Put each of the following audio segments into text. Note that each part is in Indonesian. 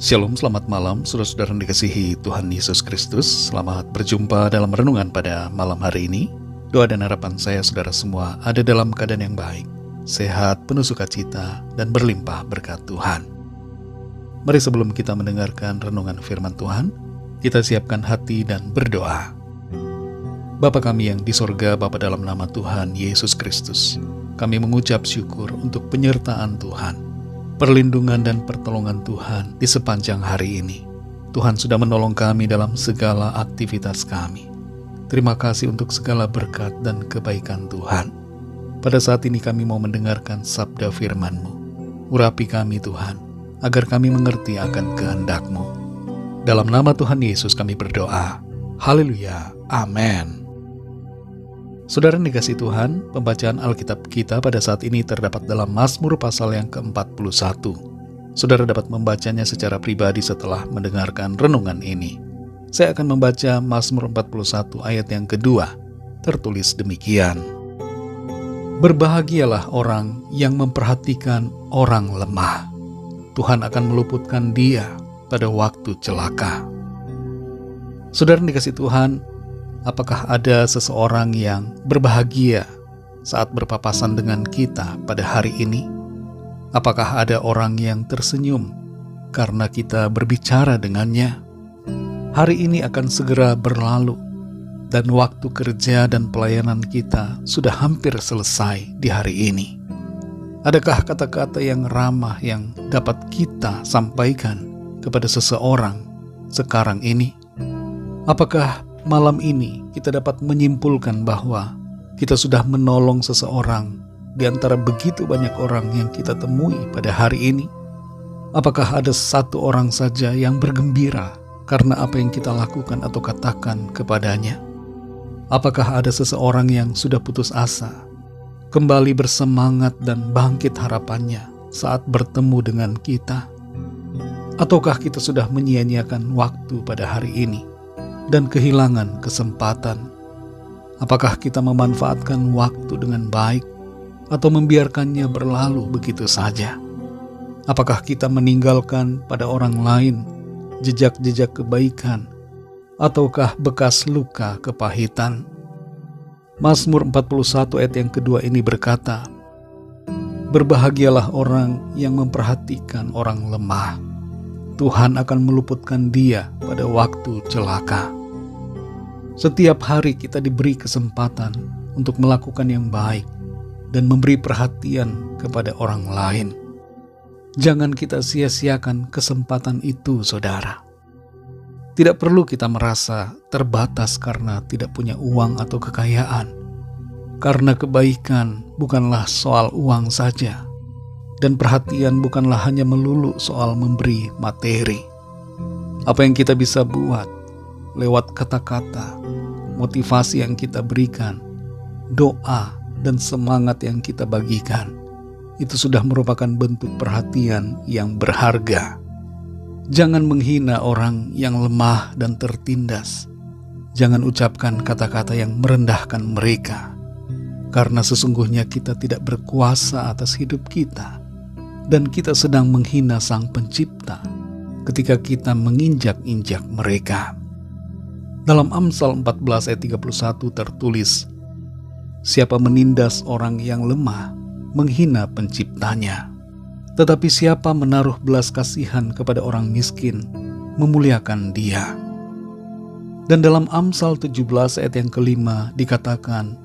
Shalom, selamat malam saudara-saudara yang dikasihi Tuhan Yesus Kristus. Selamat berjumpa dalam renungan pada malam hari ini. Doa dan harapan saya saudara semua ada dalam keadaan yang baik, sehat, penuh sukacita, dan berlimpah berkat Tuhan. Mari sebelum kita mendengarkan renungan firman Tuhan, kita siapkan hati dan berdoa. Bapa kami yang di sorga, Bapa dalam nama Tuhan Yesus Kristus, kami mengucap syukur untuk penyertaan Tuhan, perlindungan dan pertolongan Tuhan di sepanjang hari ini. Tuhan sudah menolong kami dalam segala aktivitas kami. Terima kasih untuk segala berkat dan kebaikan Tuhan. Pada saat ini kami mau mendengarkan sabda firman-Mu. Urapi kami Tuhan, agar kami mengerti akan kehendak-Mu. Dalam nama Tuhan Yesus kami berdoa. Haleluya. Amin. Saudara yang dikasihi Tuhan, pembacaan Alkitab kita pada saat ini terdapat dalam Mazmur pasal yang ke-41. Saudara dapat membacanya secara pribadi setelah mendengarkan renungan ini. Saya akan membaca Mazmur 41 ayat yang kedua. Tertulis demikian. Berbahagialah orang yang memperhatikan orang lemah. Tuhan akan meluputkan dia pada waktu celaka. Saudara yang dikasihi Tuhan, apakah ada seseorang yang berbahagia saat berpapasan dengan kita pada hari ini? Apakah ada orang yang tersenyum karena kita berbicara dengannya? Hari ini akan segera berlalu, dan waktu kerja dan pelayanan kita sudah hampir selesai di hari ini. Adakah kata-kata yang ramah yang dapat kita sampaikan kepada seseorang sekarang ini? Apakah malam ini kita dapat menyimpulkan bahwa kita sudah menolong seseorang di antara begitu banyak orang yang kita temui pada hari ini? Apakah ada satu orang saja yang bergembira karena apa yang kita lakukan atau katakan kepadanya? Apakah ada seseorang yang sudah putus asa, kembali bersemangat dan bangkit harapannya saat bertemu dengan kita? Ataukah kita sudah menyia-nyiakan waktu pada hari ini dan kehilangan kesempatan? Apakah kita memanfaatkan waktu dengan baik atau membiarkannya berlalu begitu saja? Apakah kita meninggalkan pada orang lain jejak-jejak kebaikan ataukah bekas luka kepahitan? Mazmur 41 ayat yang kedua ini berkata, berbahagialah orang yang memperhatikan orang lemah. Tuhan akan meluputkan dia pada waktu celaka. Setiap hari kita diberi kesempatan untuk melakukan yang baik dan memberi perhatian kepada orang lain. Jangan kita sia-siakan kesempatan itu, saudara. Tidak perlu kita merasa terbatas karena tidak punya uang atau kekayaan. Karena kebaikan bukanlah soal uang saja. Dan perhatian bukanlah hanya melulu soal memberi materi. Apa yang kita bisa buat lewat kata-kata, motivasi yang kita berikan, doa, dan semangat yang kita bagikan, itu sudah merupakan bentuk perhatian yang berharga. Jangan menghina orang yang lemah dan tertindas. Jangan ucapkan kata-kata yang merendahkan mereka, karena sesungguhnya kita tidak berkuasa atas hidup kita. Dan kita sedang menghina Sang Pencipta ketika kita menginjak-injak mereka. Dalam Amsal 14 ayat 31 tertulis, siapa menindas orang yang lemah, menghina Penciptanya. Tetapi siapa menaruh belas kasihan kepada orang miskin, memuliakan dia. Dan dalam Amsal 17 ayat yang kelima dikatakan,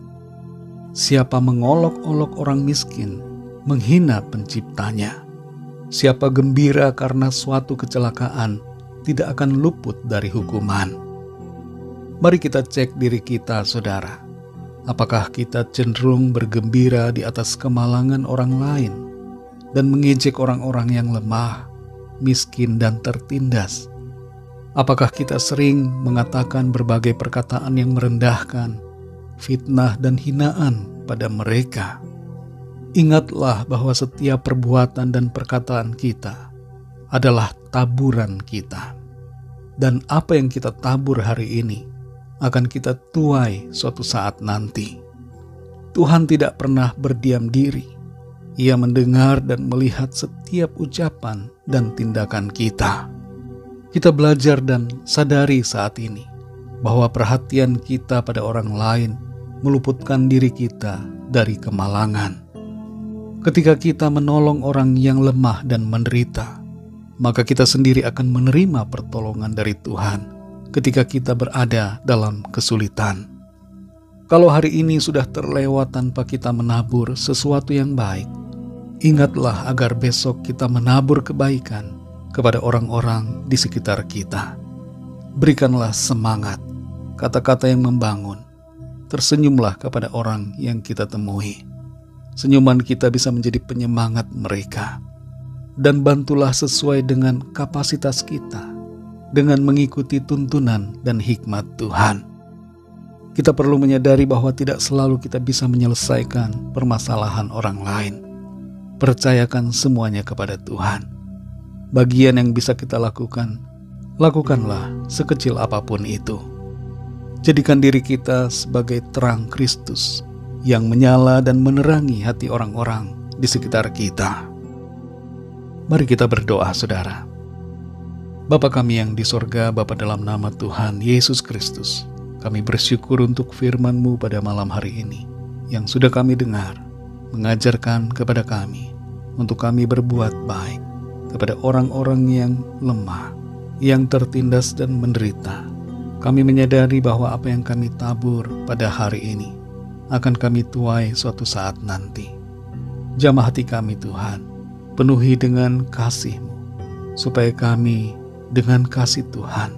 siapa mengolok-olok orang miskin, menghina Penciptanya. Siapa gembira karena suatu kecelakaan, tidak akan luput dari hukuman. Mari kita cek diri kita, saudara. Apakah kita cenderung bergembira di atas kemalangan orang lain dan mengejek orang-orang yang lemah, miskin, dan tertindas? Apakah kita sering mengatakan berbagai perkataan yang merendahkan, fitnah, dan hinaan pada mereka? Ingatlah bahwa setiap perbuatan dan perkataan kita adalah taburan kita. Dan apa yang kita tabur hari ini akan kita tuai suatu saat nanti. Tuhan tidak pernah berdiam diri. Ia mendengar dan melihat setiap ucapan dan tindakan kita. Kita belajar dan sadari saat ini bahwa perhatian kita pada orang lain meluputkan diri kita dari kemalangan. Ketika kita menolong orang yang lemah dan menderita, maka kita sendiri akan menerima pertolongan dari Tuhan ketika kita berada dalam kesulitan. Kalau hari ini sudah terlewat tanpa kita menabur sesuatu yang baik, ingatlah agar besok kita menabur kebaikan kepada orang-orang di sekitar kita. Berikanlah semangat, kata-kata yang membangun. Tersenyumlah kepada orang yang kita temui. Senyuman kita bisa menjadi penyemangat mereka. Dan bantulah sesuai dengan kapasitas kita, dengan mengikuti tuntunan dan hikmat Tuhan. Kita perlu menyadari bahwa tidak selalu kita bisa menyelesaikan permasalahan orang lain. Percayakan semuanya kepada Tuhan. Bagian yang bisa kita lakukan, lakukanlah sekecil apapun itu. Jadikan diri kita sebagai terang Kristus yang menyala dan menerangi hati orang-orang di sekitar kita. Mari kita berdoa, saudara. Bapa kami yang di sorga, Bapa dalam nama Tuhan Yesus Kristus, kami bersyukur untuk firman-Mu pada malam hari ini yang sudah kami dengar, mengajarkan kepada kami untuk kami berbuat baik kepada orang-orang yang lemah, yang tertindas dan menderita. Kami menyadari bahwa apa yang kami tabur pada hari ini akan kami tuai suatu saat nanti. Jamah hati kami Tuhan, penuhi dengan kasih-Mu, supaya kami dengan kasih Tuhan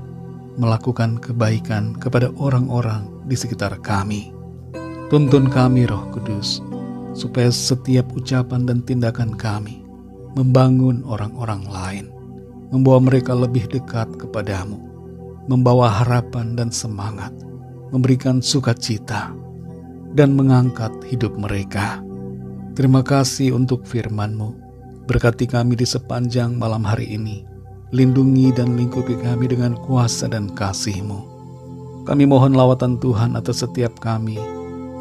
melakukan kebaikan kepada orang-orang di sekitar kami. Tuntun kami Roh Kudus, supaya setiap ucapan dan tindakan kami membangun orang-orang lain, membawa mereka lebih dekat kepadamu, membawa harapan dan semangat, memberikan sukacita, dan mengangkat hidup mereka. Terima kasih untuk firman-Mu. Berkati kami di sepanjang malam hari ini. Lindungi dan lingkupi kami dengan kuasa dan kasih-Mu. Kami mohon lawatan Tuhan atas setiap kami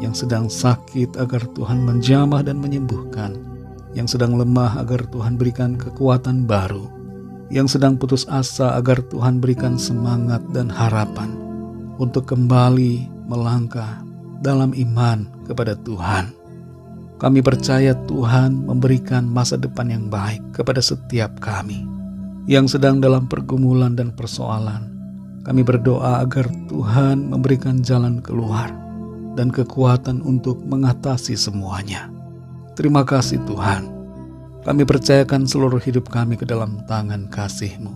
yang sedang sakit agar Tuhan menjamah dan menyembuhkan, yang sedang lemah agar Tuhan berikan kekuatan baru, yang sedang putus asa agar Tuhan berikan semangat dan harapan untuk kembali melangkah dalam iman kepada Tuhan. Kami percaya Tuhan memberikan masa depan yang baik kepada setiap kami yang sedang dalam pergumulan dan persoalan. Kami berdoa agar Tuhan memberikan jalan keluar dan kekuatan untuk mengatasi semuanya. Terima kasih Tuhan. Kami percayakan seluruh hidup kami ke dalam tangan kasih-Mu.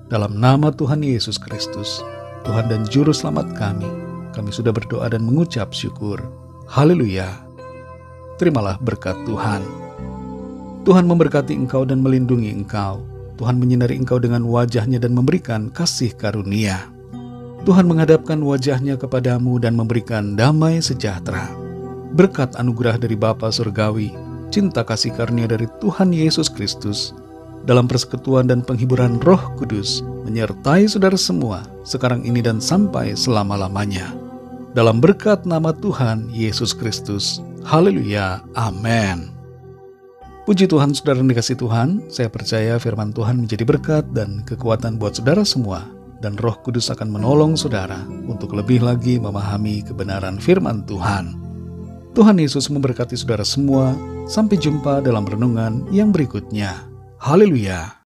Dalam nama Tuhan Yesus Kristus, Tuhan dan Juru Selamat kami sudah berdoa dan mengucap syukur. Haleluya. Terimalah berkat Tuhan. Tuhan memberkati engkau dan melindungi engkau. Tuhan menyinari engkau dengan wajah-Nya dan memberikan kasih karunia. Tuhan menghadapkan wajah-Nya kepadamu dan memberikan damai sejahtera. Berkat anugerah dari Bapa Surgawi, cinta kasih karunia dari Tuhan Yesus Kristus, dalam persekutuan dan penghiburan Roh Kudus, menyertai saudara semua, sekarang ini dan sampai selama-lamanya. Dalam berkat nama Tuhan Yesus Kristus. Haleluya, amin. Puji Tuhan, saudara yang dikasihi Tuhan, saya percaya firman Tuhan menjadi berkat dan kekuatan buat saudara semua, dan Roh Kudus akan menolong saudara untuk lebih lagi memahami kebenaran firman Tuhan. Tuhan Yesus memberkati saudara semua. Sampai jumpa dalam renungan yang berikutnya. Haleluya.